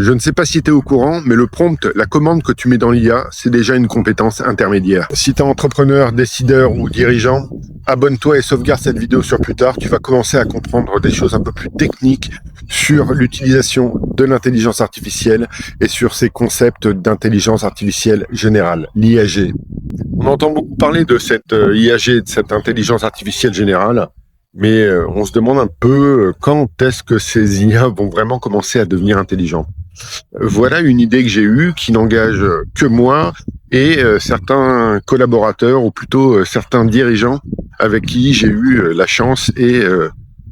Je ne sais pas si tu es au courant, mais le prompt, la commande que tu mets dans l'IA, c'est déjà une compétence intermédiaire. Si tu es entrepreneur, décideur ou dirigeant, abonne-toi et sauvegarde cette vidéo sur plus tard. Tu vas commencer à comprendre des choses un peu plus techniques sur l'utilisation de l'intelligence artificielle et sur ces concepts d'intelligence artificielle générale, l'IAG. On entend beaucoup parler de cette IAG, de cette intelligence artificielle générale, mais on se demande un peu quand est-ce que ces IA vont vraiment commencer à devenir intelligents. Voilà une idée que j'ai eue qui n'engage que moi et certains collaborateurs, ou plutôt certains dirigeants avec qui j'ai eu la chance et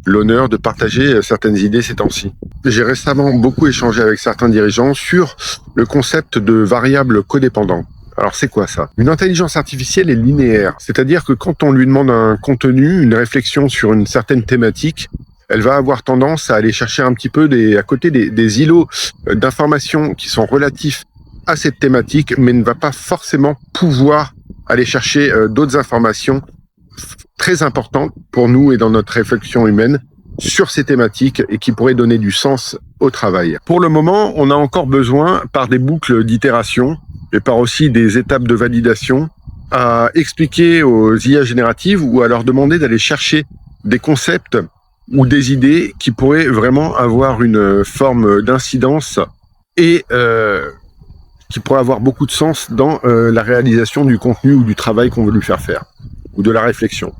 l'honneur de partager certaines idées ces temps-ci. J'ai récemment beaucoup échangé avec certains dirigeants sur le concept de variable codépendante. Alors c'est quoi ça? Une intelligence artificielle est linéaire, c'est-à-dire que quand on lui demande un contenu, une réflexion sur une certaine thématique, elle va avoir tendance à aller chercher un petit peu à côté des îlots d'informations qui sont relatifs à cette thématique, mais ne va pas forcément pouvoir aller chercher d'autres informations très importantes pour nous et dans notre réflexion humaine sur ces thématiques et qui pourraient donner du sens au travail. Pour le moment, on a encore besoin, par des boucles d'itération et par aussi des étapes de validation, à expliquer aux IA génératives ou à leur demander d'aller chercher des concepts ou des idées qui pourraient vraiment avoir une forme d'incidence et qui pourraient avoir beaucoup de sens dans la réalisation du contenu ou du travail qu'on veut lui faire faire, ou de la réflexion.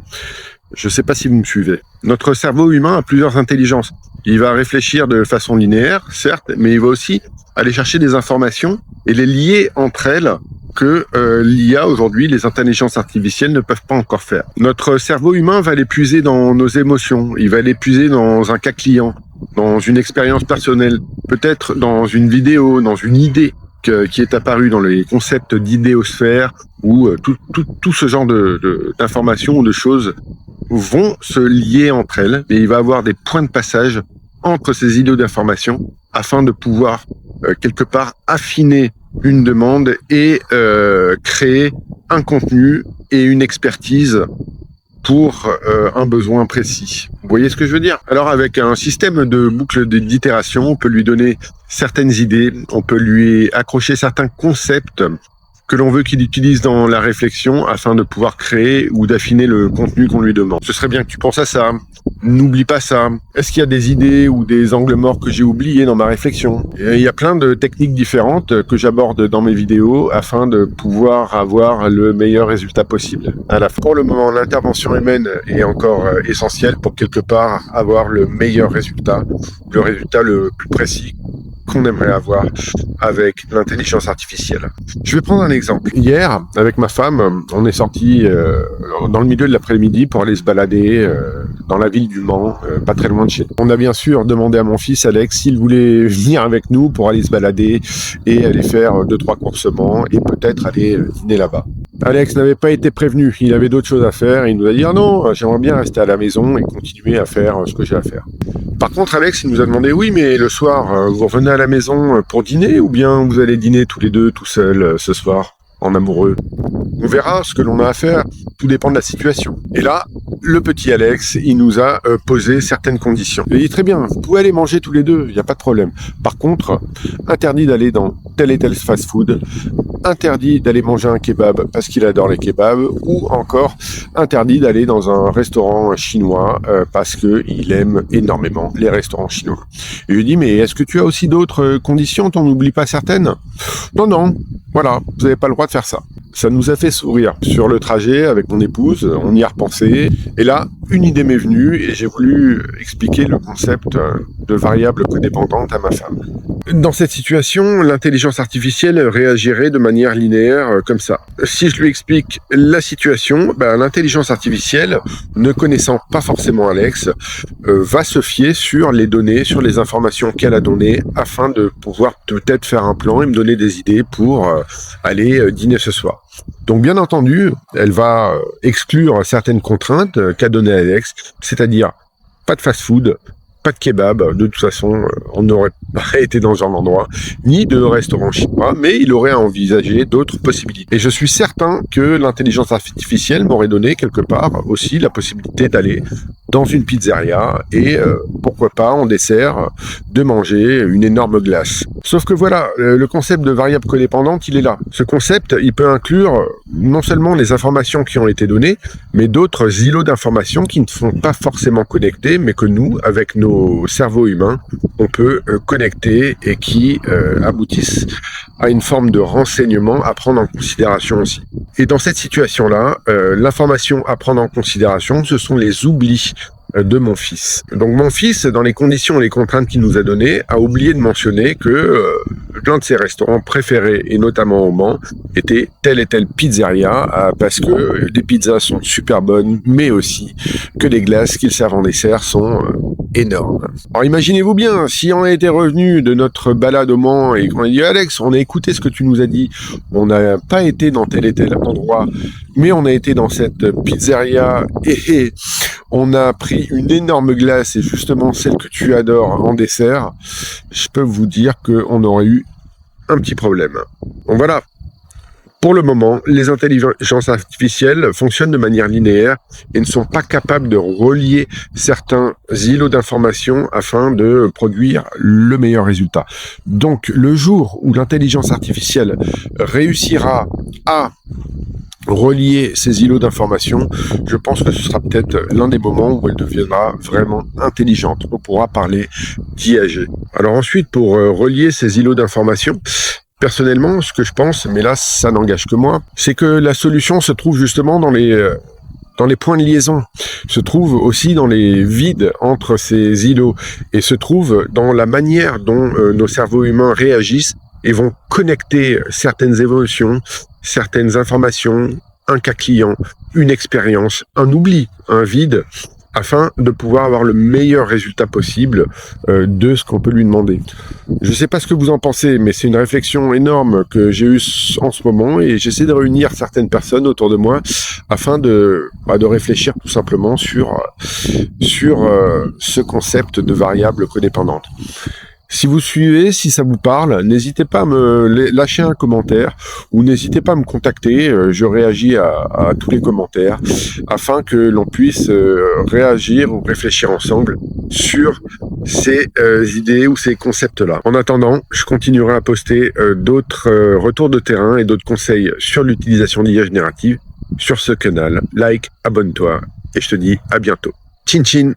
Je ne sais pas si vous me suivez. Notre cerveau humain a plusieurs intelligences. Il va réfléchir de façon linéaire, certes, mais il va aussi aller chercher des informations et les lier entre elles que l'IA aujourd'hui, les intelligences artificielles ne peuvent pas encore faire. Notre cerveau humain va les puiser dans nos émotions, il va les puiser dans un cas client, dans une expérience personnelle, peut-être dans une vidéo, dans une idée qui est apparue dans les concepts d'idéosphère ou tout ce genre d'informations ou de choses vont se lier entre elles et il va avoir des points de passage entre ces idées d'informations afin de pouvoir quelque part affiner une demande et créer un contenu et une expertise pour un besoin précis. Vous voyez ce que je veux dire? Alors avec un système de boucle d'itération, on peut lui donner certaines idées, on peut lui accrocher certains concepts que l'on veut qu'il utilise dans la réflexion afin de pouvoir créer ou d'affiner le contenu qu'on lui demande. Ce serait bien que tu penses à ça. N'oublie pas ça. Est-ce qu'il y a des idées ou des angles morts que j'ai oubliés dans ma réflexion? Et il y a plein de techniques différentes que j'aborde dans mes vidéos afin de pouvoir avoir le meilleur résultat possible. Pour le moment, l'intervention humaine est encore essentielle pour quelque part avoir le meilleur résultat, le résultat le plus précis qu'on aimerait avoir avec l'intelligence artificielle. Je vais prendre un exemple. Hier, avec ma femme, on est sorti dans le milieu de l'après-midi pour aller se balader dans la ville du Mans, pas très loin de chez nous. On a bien sûr demandé à mon fils Alex s'il voulait venir avec nous pour aller se balader et aller faire 2-3 courses Mans et peut-être aller dîner là-bas. Alex n'avait pas été prévenu, il avait d'autres choses à faire, il nous a dit « Ah non, j'aimerais bien rester à la maison et continuer à faire ce que j'ai à faire ». Par contre, Alex, il nous a demandé « Oui, mais le soir, vous revenez à la maison pour dîner ou bien vous allez dîner tous les deux, tout seuls, ce soir, en amoureux ?» On verra ce que l'on a à faire, tout dépend de la situation. Et là, le petit Alex, il nous a posé certaines conditions. Il dit très bien, vous pouvez aller manger tous les deux, il n'y a pas de problème. Par contre, interdit d'aller dans tel et tel fast-food, interdit d'aller manger un kebab parce qu'il adore les kebabs, ou encore interdit d'aller dans un restaurant chinois parce qu'il aime énormément les restaurants chinois. Et je lui dis, mais est-ce que tu as aussi d'autres conditions, t'en oublies pas certaines? Non, non, voilà, vous n'avez pas le droit de faire ça. Ça nous a fait sourire. Sur le trajet avec mon épouse, on y a repensé. Et là, une idée m'est venue et j'ai voulu expliquer le concept de variable codépendante à ma femme. Dans cette situation, l'intelligence artificielle réagirait de manière linéaire comme ça. Si je lui explique la situation, l'intelligence artificielle, ne connaissant pas forcément Alex, va se fier sur les données, sur les informations qu'elle a données afin de pouvoir peut-être faire un plan et me donner des idées pour aller dîner ce soir. Donc bien entendu, elle va exclure certaines contraintes qu'a donné Alex, c'est-à-dire pas de fast-food, pas de kebab, de toute façon, on n'aurait pas été dans ce genre d'endroit, ni de restaurant chinois, mais il aurait envisagé d'autres possibilités. Et je suis certain que l'intelligence artificielle m'aurait donné quelque part aussi la possibilité d'aller dans une pizzeria et pourquoi pas en dessert de manger une énorme glace. Sauf que voilà, le concept de variable codépendante, il est là. Ce concept, il peut inclure non seulement les informations qui ont été données, mais d'autres îlots d'informations qui ne sont pas forcément connectés, mais que nous, avec nos cerveaux humains, on peut connecter et qui aboutissent à une forme de renseignement à prendre en considération aussi. Et dans cette situation-là, l'information à prendre en considération, ce sont les oublis de mon fils. Donc mon fils, dans les conditions et les contraintes qu'il nous a données, a oublié de mentionner que l'un de ses restaurants préférés, et notamment au Mans, était telle et telle pizzeria, parce que les pizzas sont super bonnes, mais aussi que les glaces qu'ils servent en dessert sont énormes. Alors imaginez-vous bien, si on était revenu de notre balade au Mans et qu'on a dit « Alex, on a écouté ce que tu nous as dit, on n'a pas été dans tel et tel endroit, mais on a été dans cette pizzeria et on a pris une énorme glace et justement celle que tu adores en dessert », je peux vous dire qu'on aurait eu un petit problème. Donc voilà. Pour le moment, les intelligences artificielles fonctionnent de manière linéaire et ne sont pas capables de relier certains îlots d'informations afin de produire le meilleur résultat. Donc, le jour où l'intelligence artificielle réussira à relier ces îlots d'informations, je pense que ce sera peut-être l'un des moments où elle deviendra vraiment intelligente. On pourra parler d'IAG. Alors ensuite, pour relier ces îlots d'informations, personnellement, ce que je pense, mais là, ça n'engage que moi, c'est que la solution se trouve justement dans les points de liaison, se trouve aussi dans les vides entre ces îlots et se trouve dans la manière dont nos cerveaux humains réagissent et vont connecter certaines évolutions, certaines informations, un cas client, une expérience, un oubli, un vide, afin de pouvoir avoir le meilleur résultat possible de ce qu'on peut lui demander. Je ne sais pas ce que vous en pensez, mais c'est une réflexion énorme que j'ai eue en ce moment et j'essaie de réunir certaines personnes autour de moi afin de réfléchir tout simplement sur ce concept de variable codépendante. Si vous suivez, si ça vous parle, n'hésitez pas à me lâcher un commentaire ou n'hésitez pas à me contacter. Je réagis à tous les commentaires afin que l'on puisse réagir ou réfléchir ensemble sur ces idées ou ces concepts-là. En attendant, je continuerai à poster d'autres retours de terrain et d'autres conseils sur l'utilisation d'IA générative sur ce canal. Like, abonne-toi et je te dis à bientôt. Chin chin!